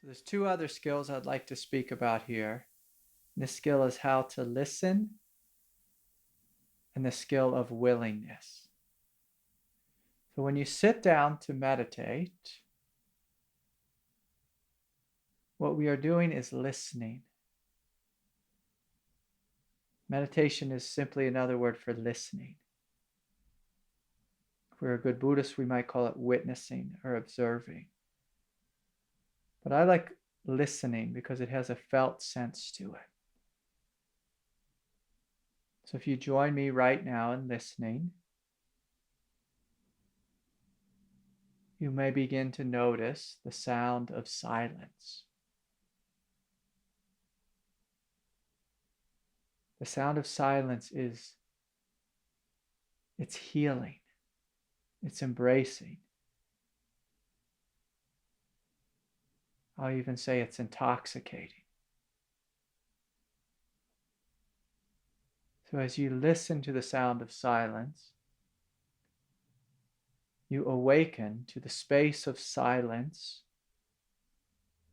So there's two other skills I'd like to speak about here. And the skill is how to listen, and the skill of willingness. So when you sit down to meditate, what we are doing is listening. Meditation is simply another word for listening. If we're a good Buddhist, we might call it witnessing or observing. But I like listening because it has a felt sense to it. So if you join me right now in listening, you may begin to notice the sound of silence. The sound of silence it's healing, it's embracing. I'll even say it's intoxicating. So as you listen to the sound of silence, you awaken to the space of silence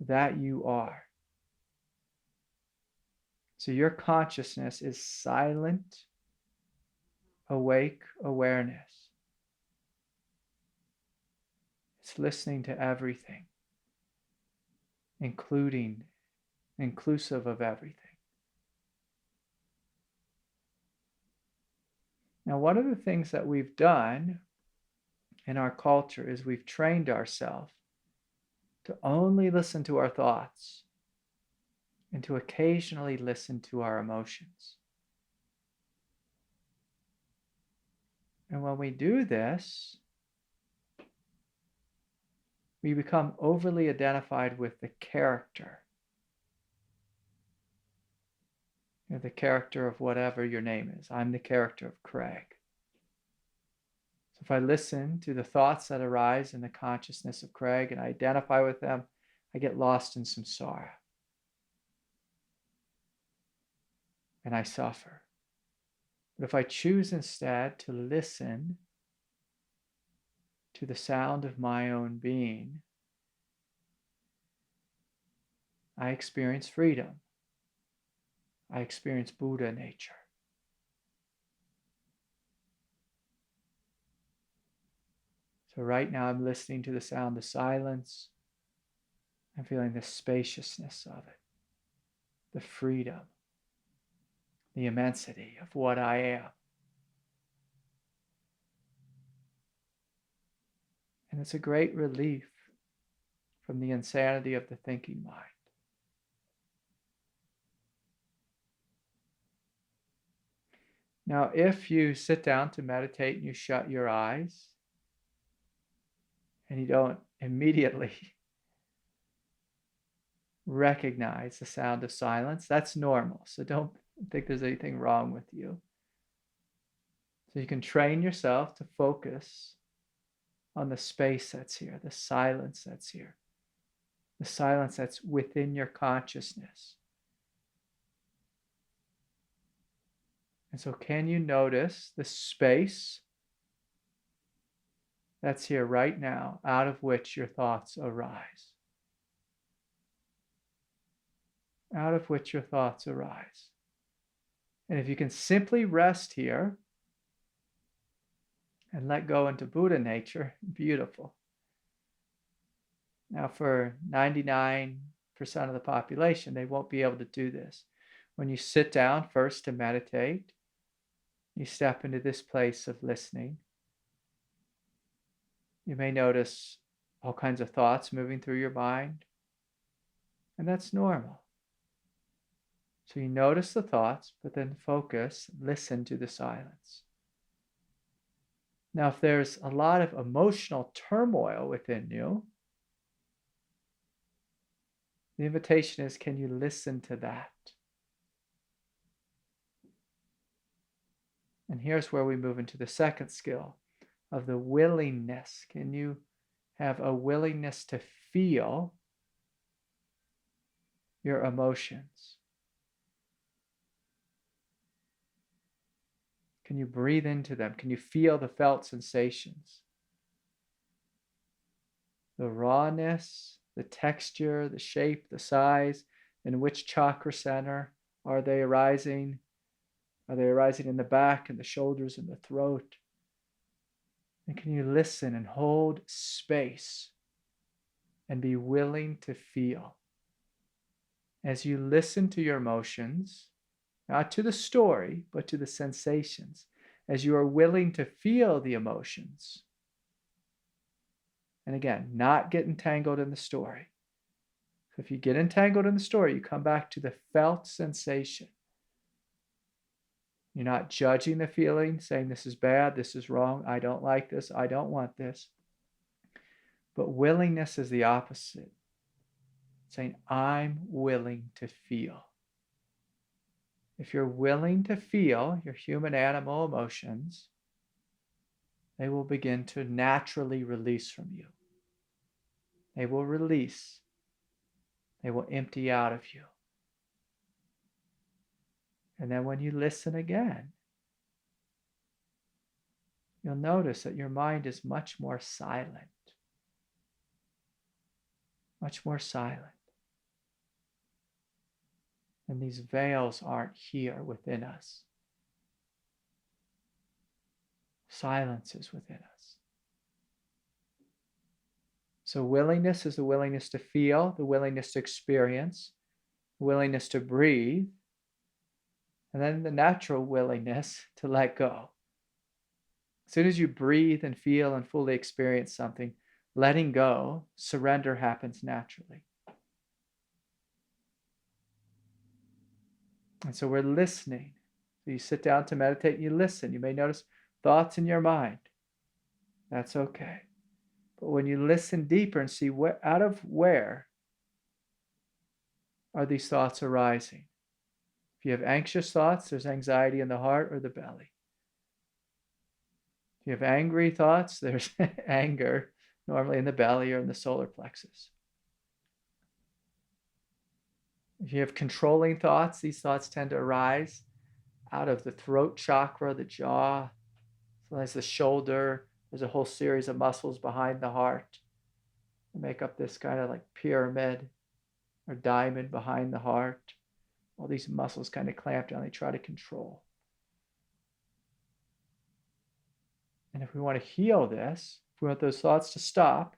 that you are. So your consciousness is silent, awake awareness. It's listening to everything, inclusive of everything. Now, one of the things that we've done in our culture is we've trained ourselves to only listen to our thoughts and to occasionally listen to our emotions. And when we do this, we become overly identified with the character. You're the character of whatever your name is. I'm the character of Craig. So if I listen to the thoughts that arise in the consciousness of Craig and I identify with them, I get lost in samsara. And I suffer. But if I choose instead to listen to the sound of my own being, I experience freedom. I experience Buddha nature. So right now I'm listening to the sound of silence. I'm feeling the spaciousness of it, the freedom, the immensity of what I am. And it's a great relief from the insanity of the thinking mind. Now, if you sit down to meditate and you shut your eyes and you don't immediately recognize the sound of silence, that's normal. So don't think there's anything wrong with you. So you can train yourself to focus on the space that's here, the silence that's here, the silence that's within your consciousness. And so can you notice the space that's here right now, out of which your thoughts arise? Out of which your thoughts arise. And if you can simply rest here and let go into Buddha nature, beautiful. Now, for 99% of the population, they won't be able to do this. When you sit down first to meditate, you step into this place of listening. You may notice all kinds of thoughts moving through your mind, and that's normal. So you notice the thoughts, but then focus, listen to the silence. Now, if there's a lot of emotional turmoil within you, the invitation is, can you listen to that? And here's where we move into the second skill of the willingness. Can you have a willingness to feel your emotions? Can you breathe into them? Can you feel the felt sensations? The rawness, the texture, the shape, the size, in which chakra center are they arising? Are they arising in the back, in the shoulders, in the throat? And can you listen and hold space and be willing to feel? As you listen to your emotions, not to the story, but to the sensations, as you are willing to feel the emotions. And again, not get entangled in the story. So if you get entangled in the story, you come back to the felt sensation. You're not judging the feeling, saying this is bad, this is wrong, I don't like this, I don't want this. But willingness is the opposite. Saying, I'm willing to feel. If you're willing to feel your human animal emotions, they will begin to naturally release from you. They will release. They will empty out of you. And then when you listen again, you'll notice that your mind is much more silent. Much more silent. And these veils aren't here within us. Silence is within us. So willingness is the willingness to feel, the willingness to experience, the willingness to breathe, and then the natural willingness to let go. As soon as you breathe and feel and fully experience something, letting go, surrender happens naturally. And so we're listening. So you sit down to meditate, you listen. You may notice thoughts in your mind. That's okay. But when you listen deeper and see out of where are these thoughts arising? If you have anxious thoughts, there's anxiety in the heart or the belly. If you have angry thoughts, there's anger, normally in the belly or in the solar plexus. If you have controlling thoughts, these thoughts tend to arise out of the throat chakra, the jaw, sometimes the shoulder. There's a whole series of muscles behind the heart that make up this kind of like pyramid or diamond behind the heart. All these muscles kind of clamp down, they try to control. And if we want to heal this, if we want those thoughts to stop,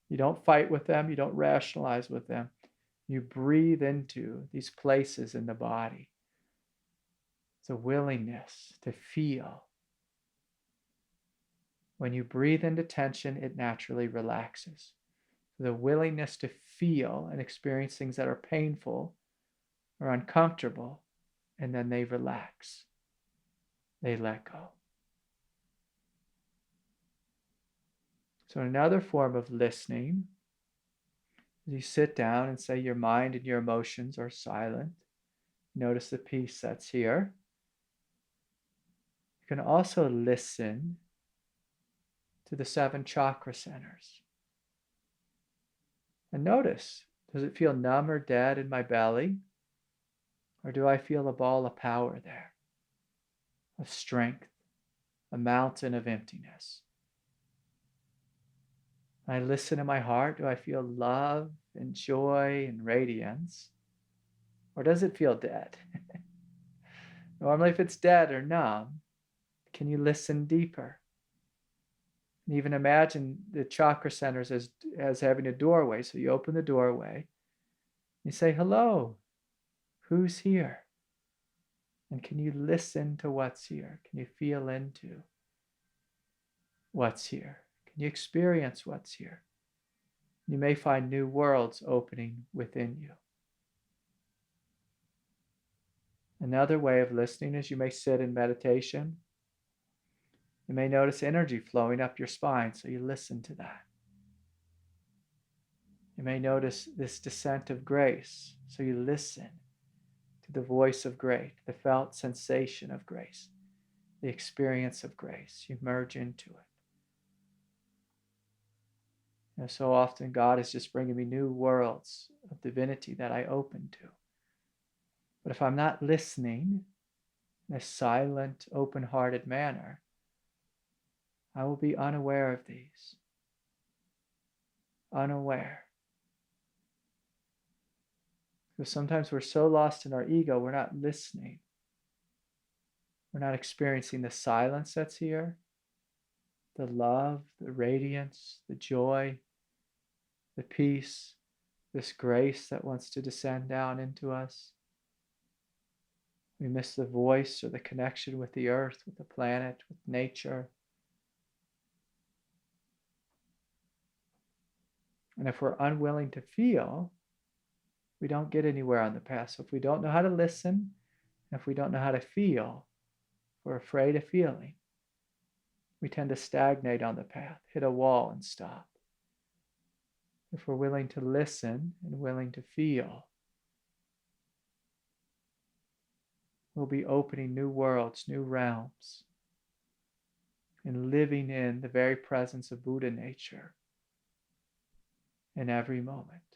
you don't fight with them, you don't rationalize with them. You breathe into these places in the body. It's a willingness to feel. When you breathe into tension, it naturally relaxes. The willingness to feel and experience things that are painful or uncomfortable, and then they relax. They let go. So another form of listening is you sit down and say your mind and your emotions are silent. Notice the peace that's here. You can also listen to the 7 chakra centers. And notice, does it feel numb or dead in my belly? Or do I feel a ball of power there? Of strength, a mountain of emptiness. When I listen to my heart, do I feel love and joy and radiance? Or does it feel dead? Normally, if it's dead or numb, can you listen deeper? And even imagine the chakra centers as having a doorway. So you open the doorway, you say, hello, who's here? And can you listen to what's here? Can you feel into what's here? Can you experience what's here? You may find new worlds opening within you. Another way of listening is you may sit in meditation. You may notice energy flowing up your spine, so you listen to that. You may notice this descent of grace, so you listen to the voice of grace, the felt sensation of grace, the experience of grace. You merge into it. And so often God is just bringing me new worlds of divinity that I open to. But if I'm not listening in a silent, open-hearted manner, I will be unaware of these. Unaware. Because sometimes we're so lost in our ego, we're not listening. We're not experiencing the silence that's here, the love, the radiance, the joy, the peace, this grace that wants to descend down into us. We miss the voice or the connection with the earth, with the planet, with nature. And if we're unwilling to feel, we don't get anywhere on the path. So if we don't know how to listen, if we don't know how to feel, we're afraid of feeling, we tend to stagnate on the path, hit a wall and stop. If we're willing to listen and willing to feel, we'll be opening new worlds, new realms, and living in the very presence of Buddha nature in every moment.